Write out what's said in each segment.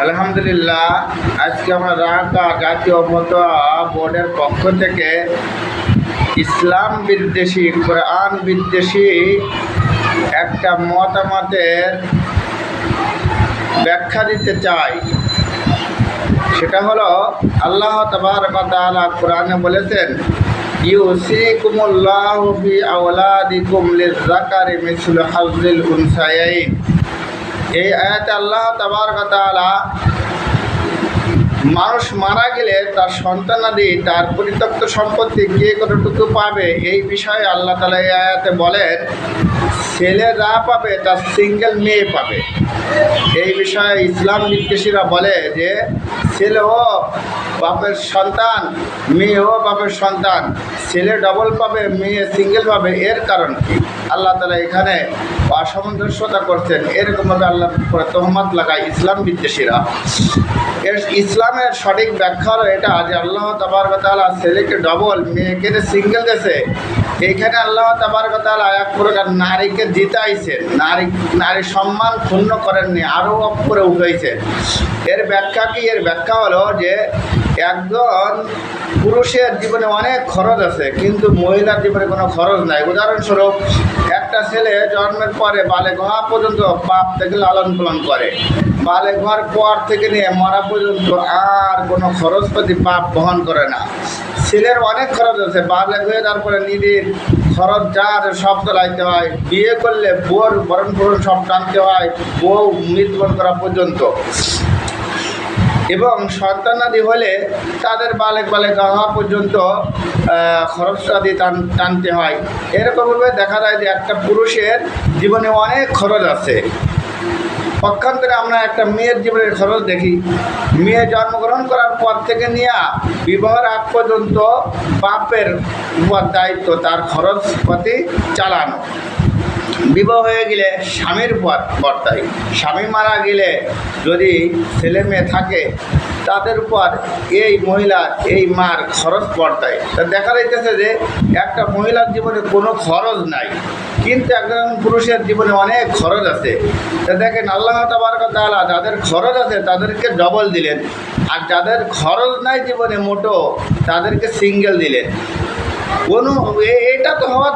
আলহামদুলিল্লাহ, আজকে আমরা ঢাকা জাতীয় ফতোয়া বোর্ডের পক্ষ থেকে ইসলাম বিদ্বেষী, কোরআন বিদ্বেষী একটা মতামতের ব্যাখ্যা দিতে চাই। সেটা হলো, আল্লাহ তাবারক ওয়া তাআলা কোরআনে বলেছেন, ইউসিকুমুল্লাহু ফি আওলাদিকুম লিয-যাকারি মিসলু হাযযিল উনসায়াইন। এই আয়াতে আল্লাহ তাবারক ওয়া তাআলা মানুষ মারা গেলে তার সন্তানাদি তার পরিত্যক্ত সম্পত্তি কে কতটুকু পাবে এই বিষয়ে আল্লাহ তাআলা এই আয়াতে বলেন, ছেলে যা পাবে তার সিঙ্গেল মেয়ে পাবে। এই বিষয়ে ইসলাম বিদ্বেষীরা বলে যে ছেলেও বাপের সন্তান, মেয়েও বাপের সন্তান, ছেলে ডবল পাবে, মেয়ে সিঙ্গেল পাবে। এর কারণ কি? আল্লাহ তাআলা এখানে অসামঞ্জস্যতা করছেন। এরকমভাবে আল্লাহ তহমত লাগায় ইসলাম বিদ্বেষীরা। ইসলামের সঠিক ব্যাখ্যা হলো এটা যে আল্লাহ তাবারক ওয়া তাআলা ছেলেকে ডবল, মেয়েকে সিঙ্গেল দিয়েছে। এইখানে আল্লাহ তাবারক ওয়া তাআলা এক প্রকার নারীকে জিতাইছেন, নারী সম্মান ক্ষুণ্ণ করেননি, আরও উপরে উঠাইছেন। এর ব্যাখ্যা কি? এর ব্যাখ্যা হলো যে একজন পুরুষের জীবনে অনেক খরচ আছে, কিন্তু মহিলার জীবনে কোনো খরচ নাই। উদাহরণস্বরূপ, একটা ছেলে জন্মের পরে বালেগ হওয়া পর্যন্ত বাপ থেকে লালন পালন করে, বালেগ হওয়ার পর থেকে নিয়ে মরা পর্যন্ত আর কোনো খরচপাতি বাপ বহন করে না। ছেলের অনেক খরচ আছে, বালেগ হয়ে তারপরে নিজের খরচ যার সব চালাইতে হয়, বিয়ে করলে বউর ভরণ পোষণ সব টানতে হয়, বউ মৃত্যুবরণ করা পর্যন্ত। এবং সন্তানাদি হলে তাদের বালেক হওয়া পর্যন্ত খরচাদি টানতে হয়। এরকমভাবে দেখা যায় যে একটা পুরুষের জীবনে অনেক খরচ আছে। পক্ষান্তরে আমরা একটা মেয়ের জীবনের খরচ দেখি। মেয়ে জন্মগ্রহণ করার পর থেকে নিয়ে বিবাহের আগ পর্যন্ত বাপের উপর দায়িত্ব তার খরচপাতি চালানো। বিবাহ হয়ে গেলে স্বামীর উপর বর্তায়। স্বামী মারা গেলে যদি ছেলে মেয়ে থাকে তাদের উপর এই মহিলার, এই মার খরচ বর্তায়। তা দেখা যাইতেছে যে একটা মহিলার জীবনে কোনো খরচ নাই, কিন্তু একজন পুরুষের জীবনে অনেক খরচ আছে। তা দেখেন, আল্লাহ তাবারক ওয়া তাআলা যাদের খরচ আছে তাদেরকে ডবল দিলেন, আর যাদের খরচ নাই জীবনে মোটো তাদেরকে সিঙ্গেল দিলেন। এটা তো হওয়ার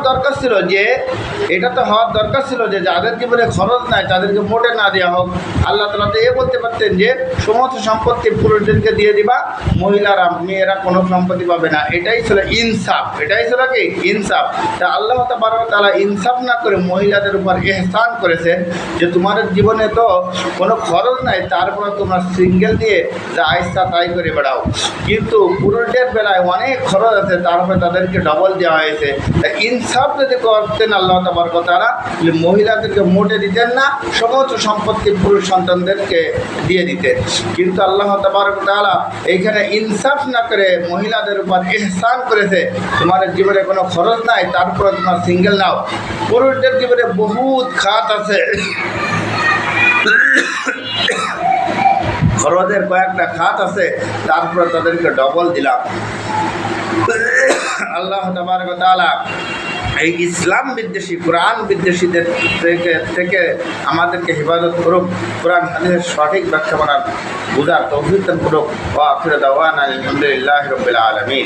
দরকার ছিল যে যাদের জীবনে খরচ নাই তাদেরকে মোটে না দেওয়া হোক। আল্লাহ তাআলা তো বলতে পারতেন যে সমস্ত সম্পত্তি পুরুষদেরকে দিয়ে দিবা, মহিলারা মেয়েরা কোনো সম্পত্তি পাবে না। এটাই ছিল ইনসাফ, এটাই ছিল কি ইনসাফ। তা আল্লাহ তাবারক ওয়া তাআলা ইনসাফ না করে মহিলাদের উপর ইহসান করেছেন যে তোমাদের জীবনে তো কোনো খরচ নাই, তারপরে তোমরা সিঙ্গেল দিয়ে যা ইচ্ছা তাই করে বেড়াও। কিন্তু পুরুষদের বেলায় অনেক খরচ আছে, তারপরে তাদেরকে ডবল দেওয়া হয়েছে। ইনসাফ যদি করতেন আল্লাহ তাবারক ওয়া তাআলা, মহিলাদেরকে মোটে দিতেন না, সমস্ত সম্পত্তি পুরুষ সন্তানদেরকে দিয়ে দিতেন। কিন্তু আল্লাহ তাবারক ওয়া তাআলা এইখানে ইনসাফ না করে মহিলাদের উপর ইহসান করেছে। তোমাদের জীবনে কোনো খরচ নাই, তারপরে তোমার সিঙ্গেল নাও। পুরুষদের জীবনে বহুত খাত আছে, খরচের কয়েকটা খাত আছে, তারপরে তাদেরকে ডবল দিলাম। আল্লাহ তাবারক ওয়া তাআলা এই ইসলাম বিদ্বেষী, কোরআন বিদ্বেষীদের থেকে আমাদেরকে হেফাজত করুক। কোরআন হাদিসের সঠিক ব্যাখ্যা বুঝার তৌফিক দান করুক। ওয়া আখিরু দাওয়ানা আলহামদুলিল্লাহি রাব্বিল আলামিন।